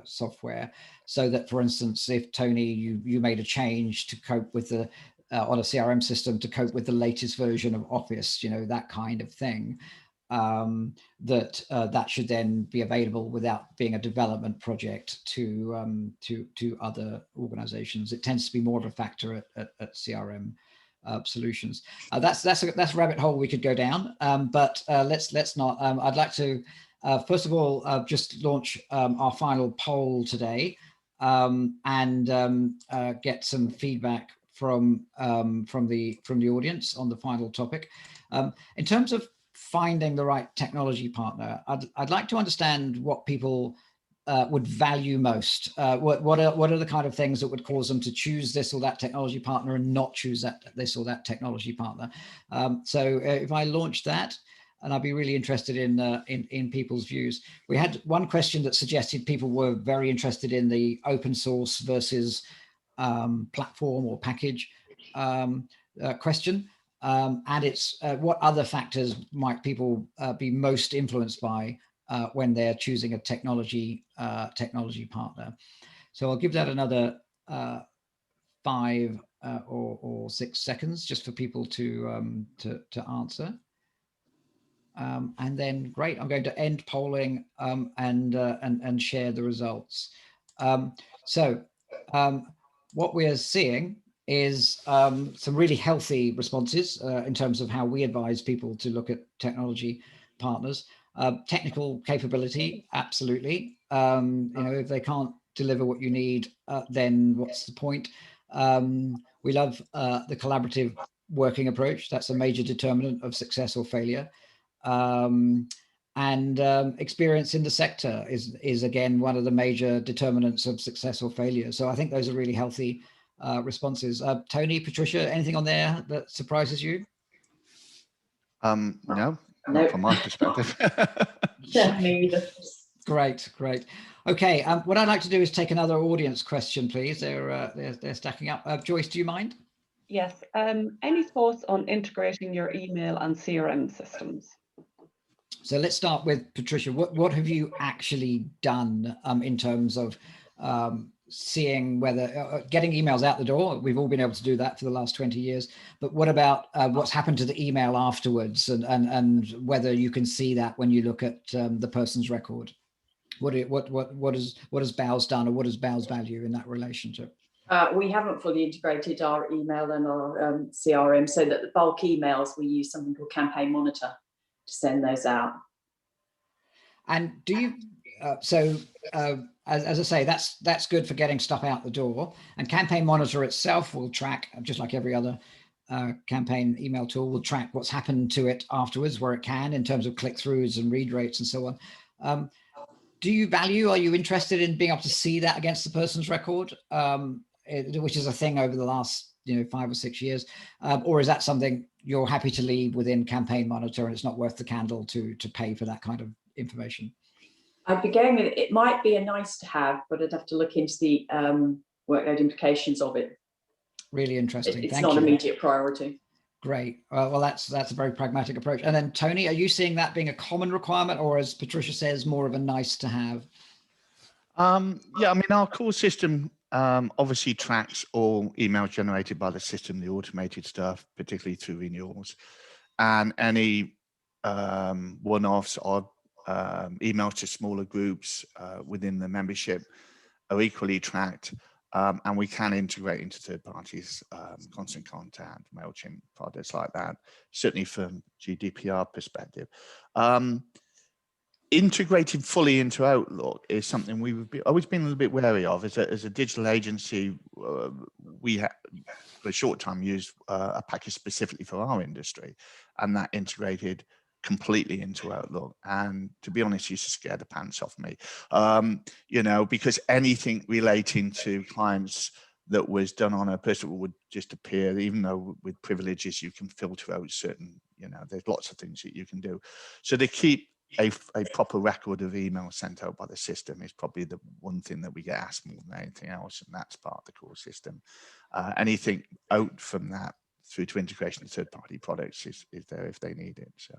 software, so that, for instance, if Tony, you made a change to cope with the on a CRM system to cope with the latest version of Office, that kind of thing, that should then be available without being a development project to other organizations. It tends to be more of a factor at CRM solutions. That's a rabbit hole we could go down, but let's not. I'd like to first of all just launch our final poll today and get some feedback from the audience on the final topic. In terms of finding the right technology partner, I'd like to understand what people would value most. What are the kind of things that would cause them to choose this or that technology partner and not choose this or that technology partner? So if I launch that, and I'd be really interested in people's views. We had one question that suggested people were very interested in the open source versus platform or package question. And it's what other factors might people be most influenced by when they're choosing a technology partner. So I'll give that another 5 or 6 seconds just for people to answer. And then great, I'm going to end polling and share the results. What we're seeing is some really healthy responses in terms of how we advise people to look at technology partners. Technical capability, absolutely. If they can't deliver what you need, then what's the point? We love the collaborative working approach. That's a major determinant of success or failure. And experience in the sector is again one of the major determinants of success or failure. So I think those are really healthy responses. Tony, Patricia, anything on there that surprises you? No, Not from my perspective. Yeah, me either. Great, great. Okay, what I'd like to do is take another audience question, please. They're stacking up. Joyce, do you mind? Yes. Any thoughts on integrating your email and CRM systems? So let's start with Patricia. What have you actually done in terms of seeing whether getting emails out the door? We've all been able to do that for the last 20 years. But what about what's happened to the email afterwards, and whether you can see that when you look at the person's record? What has Bow's done, or what is Bow's value in that relationship? We haven't fully integrated our email and our CRM, so that the bulk emails, we use something called Campaign Monitor to send those out. And do you, as I say, that's good for getting stuff out the door. And Campaign Monitor itself will track, just like every other campaign email tool, will track what's happened to it afterwards, where it can, in terms of click-throughs and read rates and so on. Are you interested in being able to see that against the person's record, which is a thing over the last 5 or 6 years, or is that something you're happy to leave within Campaign Monitor, and it's not worth the candle to pay for that kind of information? I'd be going with it. Might be a nice to have, but I'd have to look into the workload implications of it. Really interesting. It's not an immediate priority. Great. Well, that's a very pragmatic approach. And then Tony, are you seeing that being a common requirement, or, as Patricia says, more of a nice to have? Yeah, I mean, our core system obviously tracks all emails generated by the system, the automated stuff, particularly through renewals, and any one-offs or emails to smaller groups within the membership are equally tracked. And we can integrate into third parties, Constant Contact, MailChimp, products like that, certainly from GDPR perspective. Integrating fully into Outlook is something we've always been a little bit wary of. As a digital agency, we for a short time used a package specifically for our industry, and that integrated completely into Outlook. And to be honest, used to scare the pants off me, because anything relating to clients that was done on a person would just appear, even though with privileges you can filter out certain, there's lots of things that you can do. So to keep a proper record of emails sent out by the system is probably the one thing that we get asked more than anything else, and that's part of the core system. Anything out from that through to integration of third-party products is there if they need it. So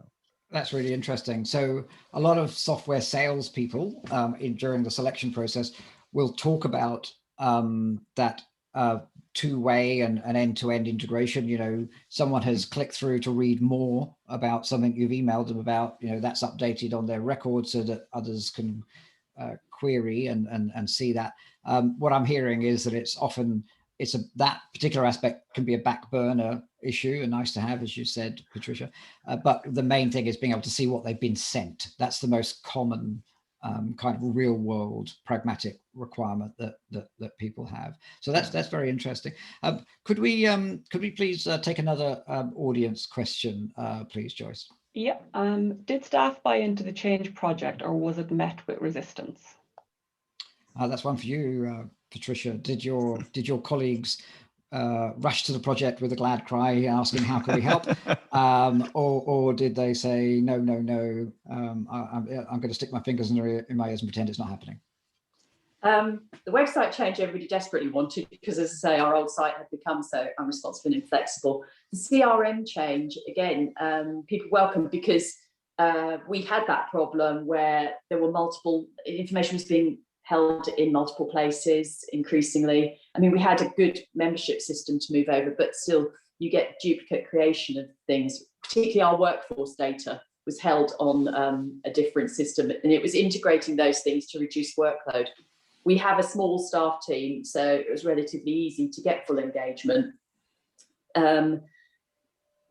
that's really interesting. So a lot of software salespeople during the selection process will talk about that two-way and end-to-end integration. Someone has clicked through to read more about something you've emailed them about, that's updated on their record so that others can query and see that. What I'm hearing is that it's often that particular aspect can be a back burner issue, and nice to have, as you said, Patricia. But the main thing is being able to see what they've been sent. That's the most common kind of real world pragmatic requirement that people have. So that's very interesting. Could we please take another audience question, please, Joyce? Yeah. Did staff buy into the change project, or was it met with resistance? That's one for you, Patricia. Did your colleagues rush to the project with a glad cry asking how can we help, or did they say no, I'm going to stick my fingers in my ears and pretend it's not happening? The website change everybody desperately wanted, because, as I say, our old site had become so unresponsive and inflexible. The CRM change, again, people welcomed, because we had that problem where there were multiple, information was being held in multiple places increasingly. I mean, we had a good membership system to move over, but still you get duplicate creation of things. Particularly our workforce data was held on a different system, and it was integrating those things to reduce workload. We have a small staff team, so it was relatively easy to get full engagement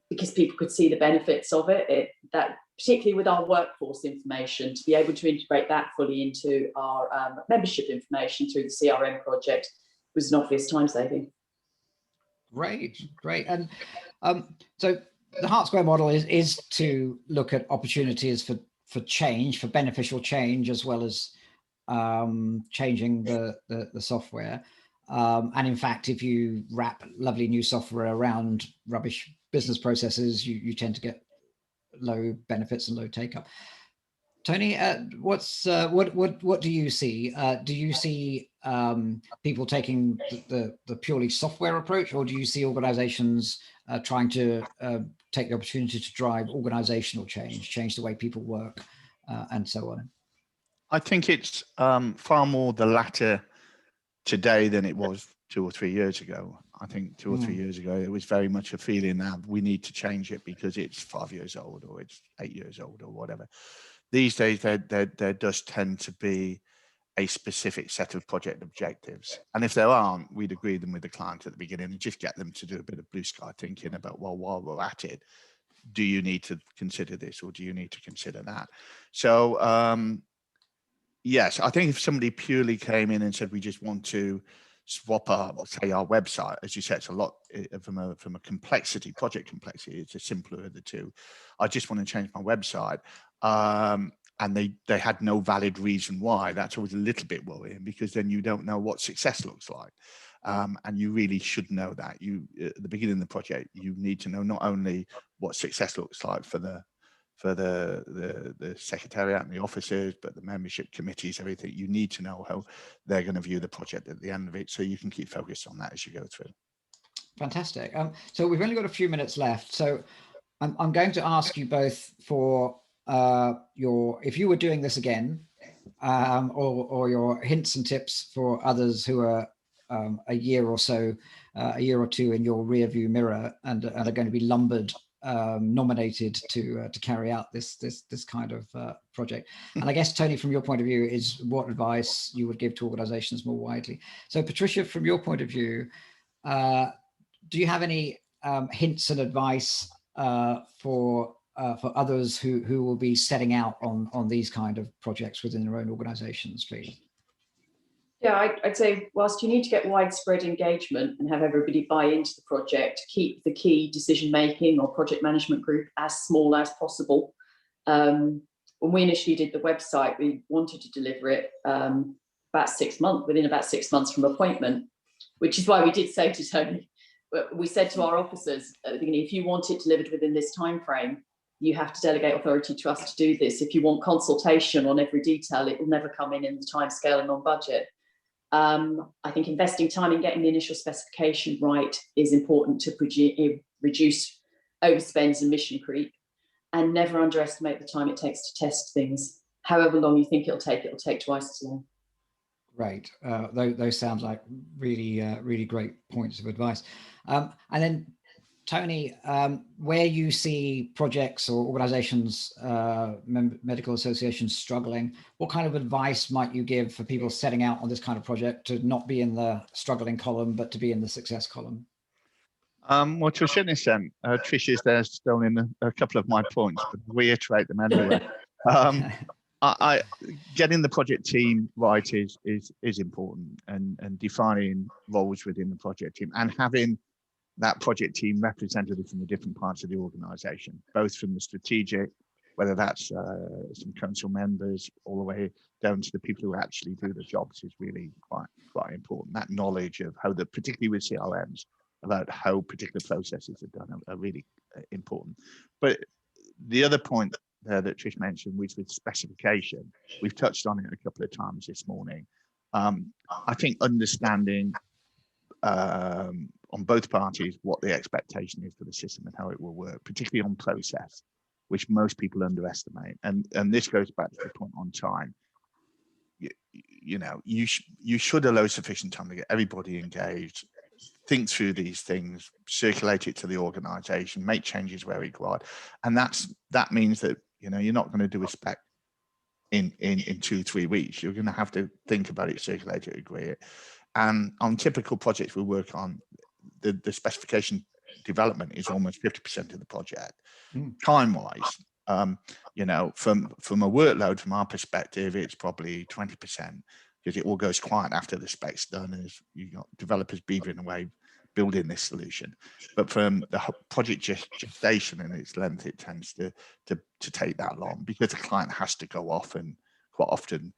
because people could see the benefits of it. That particularly with our workforce information, to be able to integrate that fully into our membership information through the CRM project was an obvious time saving. Great. And so the Heart Square model is to look at opportunities for change, for beneficial change, as well as changing the software. And in fact, if you wrap lovely new software around rubbish business processes, you tend to get low benefits and low take up. Tony, what do you see? Do you see people taking the purely software approach, or do you see organizations trying to take the opportunity to drive organizational change the way people work, and so on? I think it's far more the latter today than it was 2 or 3 years ago. I think 2 or 3 years ago, it was very much a feeling that we need to change it because it's 5 years old or it's 8 years old or whatever. These days, there does tend to be a specific set of project objectives. And if there aren't, we'd agree them with the client at the beginning and just get them to do a bit of blue sky thinking about, well, while we're at it, do you need to consider this or do you need to consider that? So, yes, I think if somebody purely came in and said, we just want to swap our website, as you said, it's a lot from a complexity, project complexity, it's a simpler of the two. I just want to change my website. And they had no valid reason why. That's always a little bit worrying because then you don't know what success looks like. And you really should know that. At the beginning of the project, you need to know not only what success looks like for the secretariat and the officers, but the membership committees, everything. You need to know how they're going to view the project at the end of it, so you can keep focused on that as you go through. Fantastic. So we've only got a few minutes left. So I'm going to ask you both for if you were doing this again, or your hints and tips for others who are a year or two in your rear view mirror and are going to be nominated to carry out this kind of project. And I guess, Tony, from your point of view, is what advice you would give to organizations more widely. So Patricia, from your point of view, do you have any hints and advice for others who will be setting out on these kind of projects within their own organizations, please? Yeah, I'd say whilst you need to get widespread engagement and have everybody buy into the project, keep the key decision-making or project management group as small as possible. When we initially did the website, we wanted to deliver it within about 6 months from appointment, which is why we did say to Tony, we said to our officers at the beginning, if you want it delivered within this time frame, you have to delegate authority to us to do this. If you want consultation on every detail, it will never come in the time scale and on budget. I think investing time in getting the initial specification right is important to reduce overspends and mission creep, and never underestimate the time it takes to test things. However long you think it'll take twice as long. Right. Those sound like really great points of advice. And then, Tony, where you see projects or organizations, medical associations struggling, what kind of advice might you give for people setting out on this kind of project to not be in the struggling column, but to be in the success column? Well, to a certain extent, Trish is there still in a couple of my points, but reiterate them anyway. Getting the project team right is important, and defining roles within the project team and having that project team representative from the different parts of the organization, both from the strategic, whether that's some council members, all the way down to the people who actually do the jobs, is really quite important. That knowledge of how particularly with CRMs, about how particular processes are done are really important. But the other point there that Trish mentioned, which with specification, we've touched on it a couple of times this morning. I think understanding on both parties what the expectation is for the system and how it will work, particularly on process, which most people underestimate. And this goes back to the point on time. You should allow sufficient time to get everybody engaged, think through these things, circulate it to the organization, make changes where required. And that means that you're not going to do a spec in 2-3 weeks. You're going to have to think about it, circulate it, agree it. And on typical projects we work on, the specification development is almost 50% of the project. Time-wise, from a workload, from our perspective, it's probably 20%, because it all goes quiet after the spec's done, as you've got developers beavering away building this solution. But from the project gestation and its length, it tends to take that long, because the client has to go off and quite often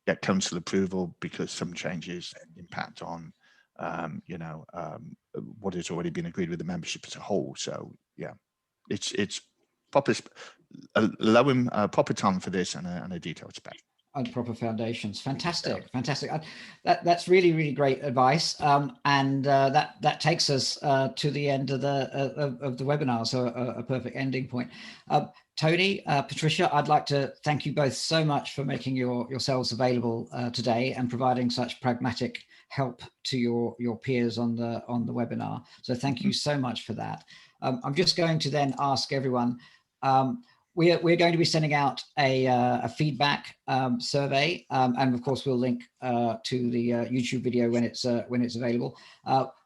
get council approval, because some changes impact on what has already been agreed with the membership as a whole. So yeah, it's allowing proper time for this and a detailed spec. And proper foundations. Fantastic, fantastic. That's really, really great advice. And that takes us to the end of the webinar. So a perfect ending point. Tony, Patricia, I'd like to thank you both so much for making yourselves available today and providing such pragmatic help to your peers on the webinar. So thank you so much for that. I'm just going to then ask everyone. We're going to be sending out a feedback survey, and of course we'll link to the YouTube video when it's available.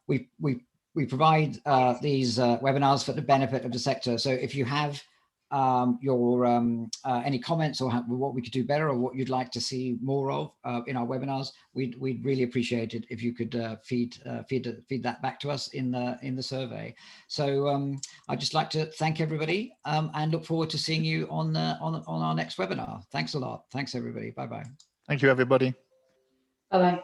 We provide these webinars for the benefit of the sector. So if you have any comments or what we could do better or what you'd like to see more of in our webinars, we'd really appreciate it if you could feed that back to us in the survey. So I'd just like to thank everybody and look forward to seeing you on our next webinar. Thanks a lot. Thanks everybody. Bye bye. Thank you everybody. Bye bye.